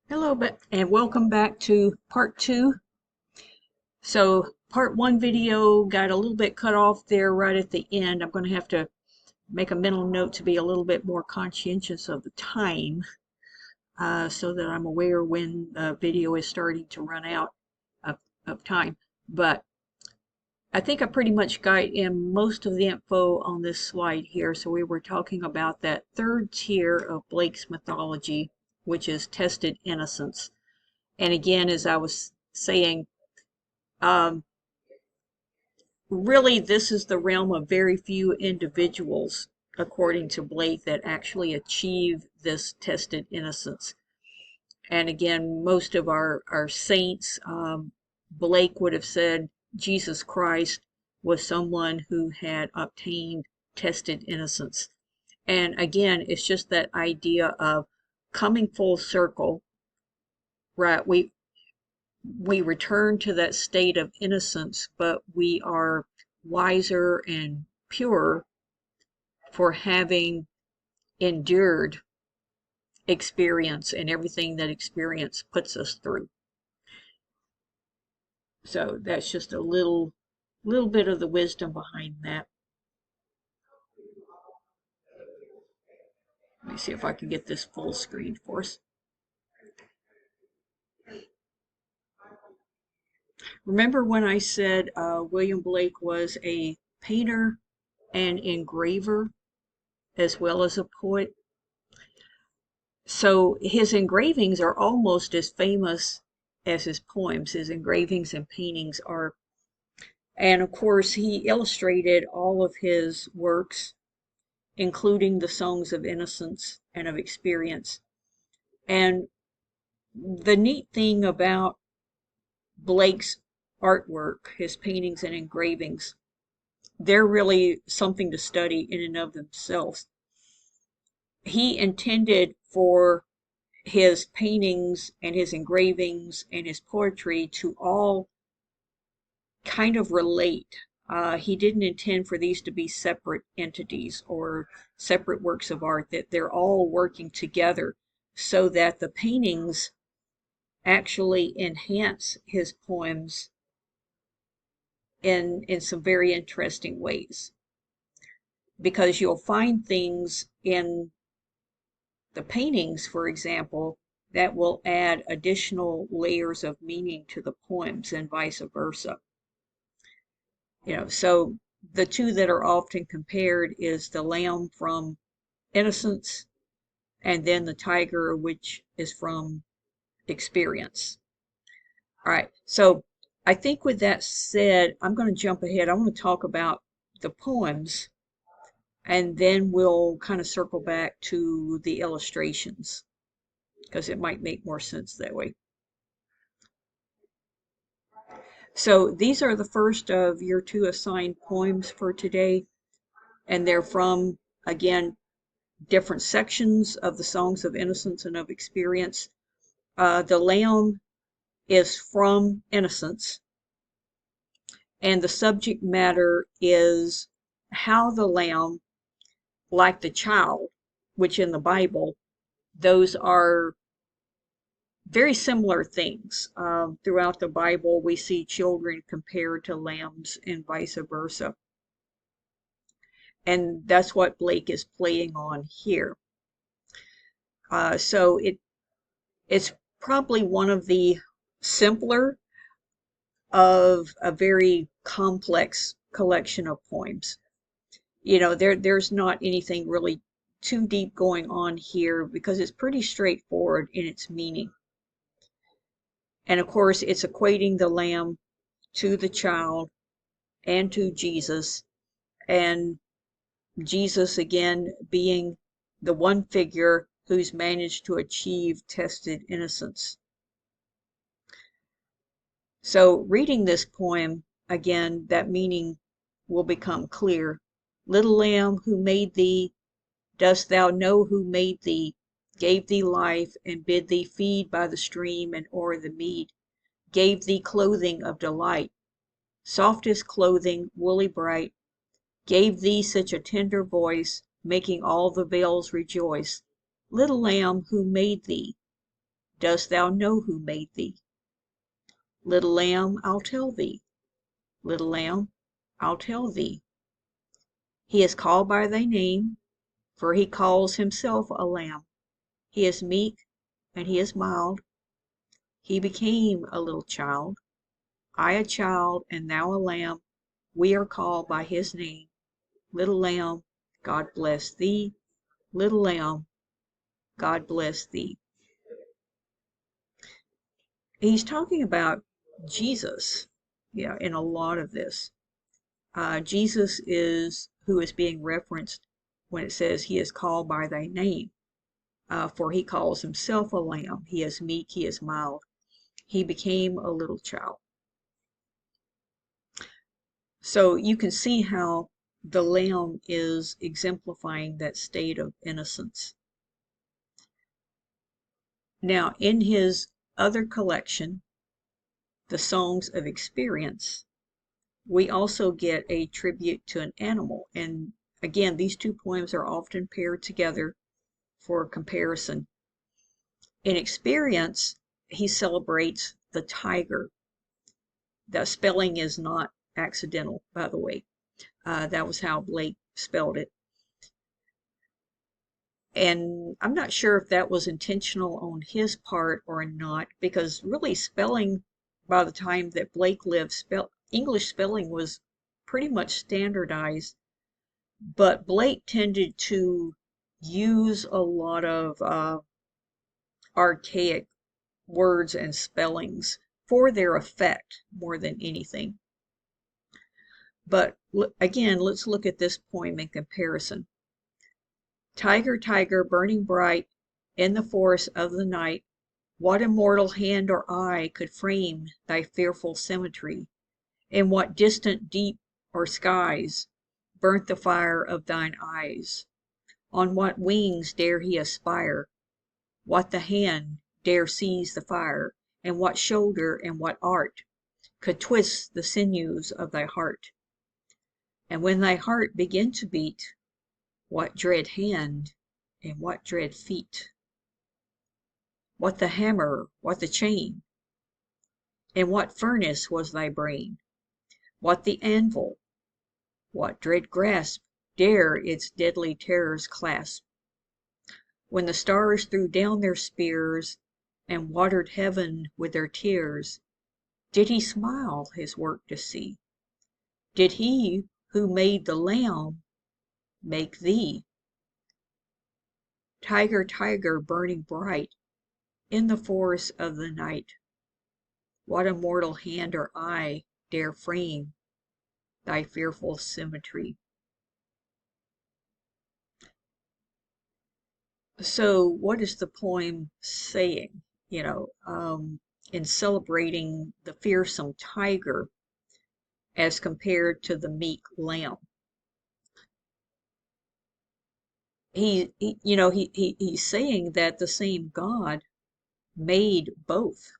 Hello, and welcome back to part two. So part one video got a little bit cut off there right at the end. I'm going to have to make a mental note to be a little bit more conscientious of the time so that I'm aware when the video is starting to run out of time. But I think I pretty much got in most of the info on this slide here. So we were talking about that third tier of Blake's mythology, which is tested innocence. And again, as I was saying, um, really this is the realm of very few individuals, according to Blake, that actually achieve this tested innocence. And again, most of our saints, Blake would have said Jesus Christ was someone who had obtained tested innocence. And again, it's just that idea of coming full circle, right? We return to that state of innocence, but we are wiser and purer for having endured experience and everything that experience puts us through. So that's just a little bit of the wisdom behind that. Let me see if I can get this full screen for us. Remember when I said William Blake was a painter and engraver as well as a poet? So his engravings are almost as famous as his poems. His engravings and paintings are. And of course, he illustrated all of his works, including the Songs of Innocence and of Experience. And the neat thing about Blake's artwork, his paintings and engravings, they're really something to study in and of themselves. He intended for his paintings and his engravings and his poetry to all kind of relate. He didn't intend for these to be separate entities or separate works of art, that they're all working together so that the paintings actually enhance his poems in some very interesting ways. Because you'll find things in the paintings, for example, that will add additional layers of meaning to the poems and vice versa. So the two that are often compared is the lamb from Innocence and then the tiger, which is from Experience. All right, so I think with that said, I'm going to jump ahead. I want to talk about the poems, and then we'll kind of circle back to the illustrations because it might make more sense that way. So these are the first of your two assigned poems for today, and they're from, again, different sections of the Songs of Innocence and of Experience. The lamb is from Innocence, and the subject matter is how the lamb, like the child, which in the Bible, those are very similar things. Throughout the Bible, we see children compared to lambs and vice versa. And that's what Blake is playing on here. So it's probably one of the simpler of a very complex collection of poems. There's not anything really too deep going on here because it's pretty straightforward in its meaning. And of course, it's equating the lamb to the child and to Jesus, and Jesus again being the one figure who's managed to achieve tested innocence. So reading this poem, again, that meaning will become clear. Little lamb, who made thee? Dost thou know who made thee? Gave thee life, and bid thee feed by the stream and o'er the mead. Gave thee clothing of delight, softest clothing, woolly bright. Gave thee such a tender voice, making all the vales rejoice. Little lamb, who made thee? Dost thou know who made thee? Little lamb, I'll tell thee. Little lamb, I'll tell thee. He is called by thy name, for he calls himself a lamb. He is meek, and he is mild. He became a little child. I a child, and thou a lamb. We are called by his name. Little lamb, God bless thee. Little lamb, God bless thee. He's talking about Jesus, in a lot of this. Jesus is who is being referenced when it says he is called by thy name. For he calls himself a lamb. He is meek, he is mild. He became a little child. So you can see how the lamb is exemplifying that state of innocence. Now, in his other collection, the Songs of Experience, we also get a tribute to an animal. And again, these two poems are often paired together for comparison. In Experience, he celebrates the tiger. The spelling is not accidental, by the way. That was how Blake spelled it. And I'm not sure if that was intentional on his part or not, because really spelling, by the time that Blake lived, English spelling was pretty much standardized. But Blake tended to use a lot of archaic words and spellings for their effect more than anything. But again, let's look at this poem in comparison. Tiger, tiger, burning bright in the forest of the night, what immortal hand or eye could frame thy fearful symmetry? In what distant deep or skies burnt the fire of thine eyes? On what wings dare he aspire? What the hand dare seize the fire? And what shoulder and what art could twist the sinews of thy heart? And when thy heart begin to beat, what dread hand and what dread feet? What the hammer, what the chain? In what furnace was thy brain? What the anvil? What dread grasp dare its deadly terrors clasp? When the stars threw down their spears and watered heaven with their tears, did he smile his work to see? Did he who made the lamb make thee? Tiger, tiger, burning bright in the forest of the night, what immortal hand or eye dare frame thy fearful symmetry? So what is the poem saying, in celebrating the fearsome tiger as compared to the meek lamb? He's saying that the same God made both.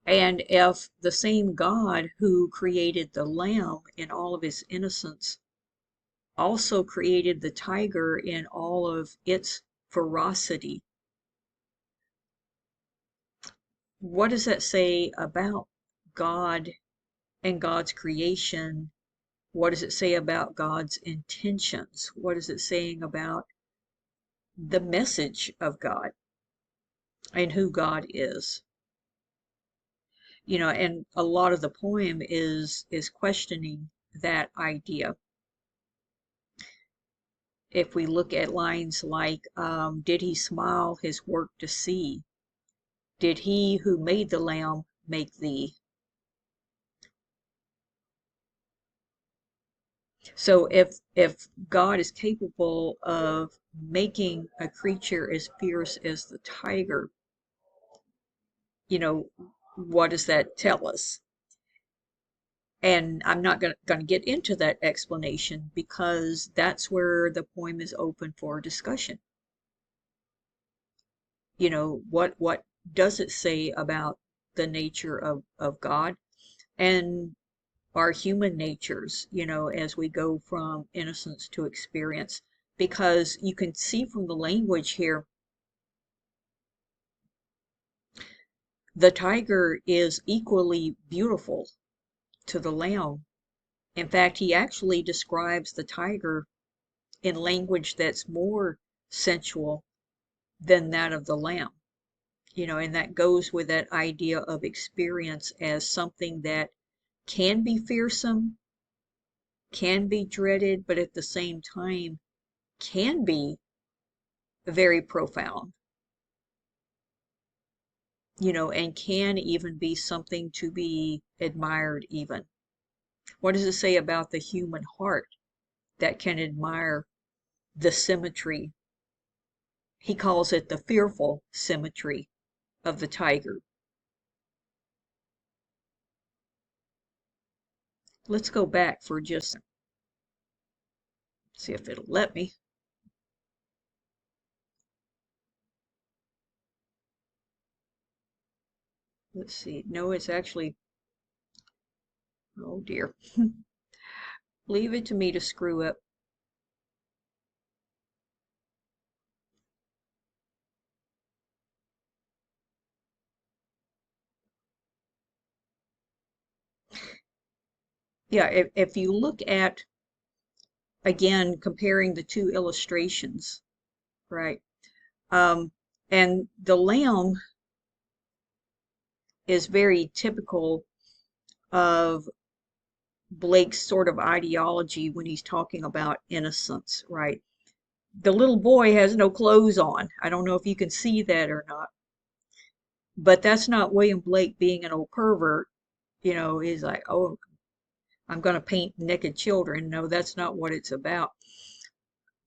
And if the same God who created the lamb in all of his innocence also created the tiger in all of its ferocity, what does that say about God and God's creation? What does it say about God's intentions? What is it saying about the message of God and who God is? And a lot of the poem is questioning that idea. If we look at lines like, did he smile his work to see? Did he who made the lamb make thee? So if God is capable of making a creature as fierce as the tiger, what does that tell us? And I'm not going to get into that explanation because that's where the poem is open for discussion. What does it say about the nature of God and our human natures, as we go from innocence to experience? Because you can see from the language here the tiger is equally beautiful to the lamb. In fact, he actually describes the tiger in language that's more sensual than that of the lamb. And that goes with that idea of experience as something that can be fearsome, can be dreaded, but at the same time can be very profound, and can even be something to be admired even. What does it say about the human heart that can admire the symmetry? He calls it the fearful symmetry of the tiger. Let's go back for just see if it'll let me. Let's see. No, it's actually, oh dear. Leave it to me to screw up. Yeah, if you look at, again, comparing the two illustrations, right? And the lamb is very typical of Blake's sort of ideology when he's talking about innocence, right? The little boy has no clothes on. I don't know if you can see that or not, but that's not William Blake being an old pervert. He's like, oh, I'm going to paint naked children. No, that's not what it's about.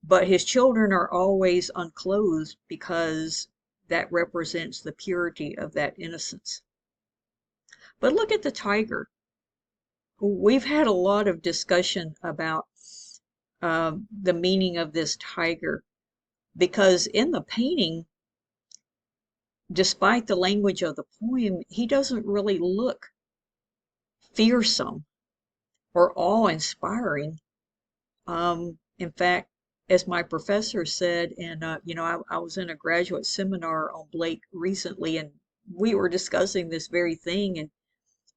But his children are always unclothed because that represents the purity of that innocence. But look at the tiger. We've had a lot of discussion about the meaning of this tiger, because in the painting, despite the language of the poem, he doesn't really look fearsome or awe-inspiring. In fact, as my professor said, and I was in a graduate seminar on Blake recently, and we were discussing this very thing, and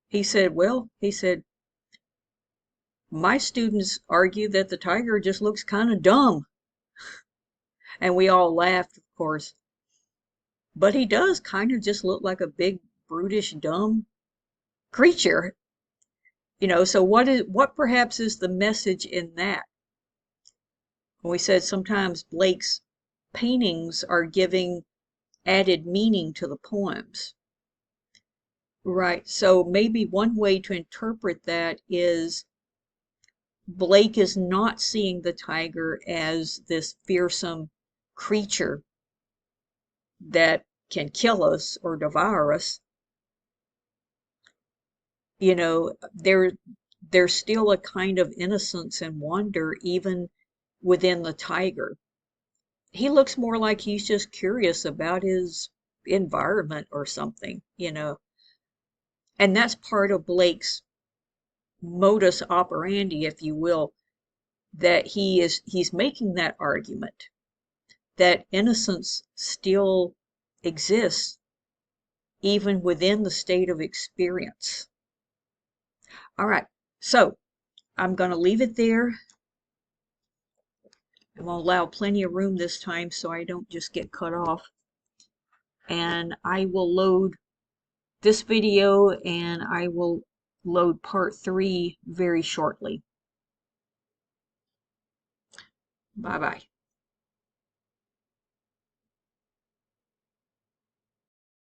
he said, my students argue that the tiger just looks kind of dumb. And we all laughed, of course. But he does kind of just look like a big, brutish, dumb creature. So what perhaps is the message in that? We said sometimes Blake's paintings are giving added meaning to the poems. Right. So maybe one way to interpret that is Blake is not seeing the tiger as this fearsome creature that can kill us or devour us. There's still a kind of innocence and wonder even within the tiger. He looks more like he's just curious about his environment or something. And that's part of Blake's modus operandi, if you will, that he's making that argument that innocence still exists even within the state of experience. All right, so I'm going to leave it there. I'm going to allow plenty of room this time so I don't just get cut off. And I will load this video, and I will load part 3 very shortly. Bye-bye.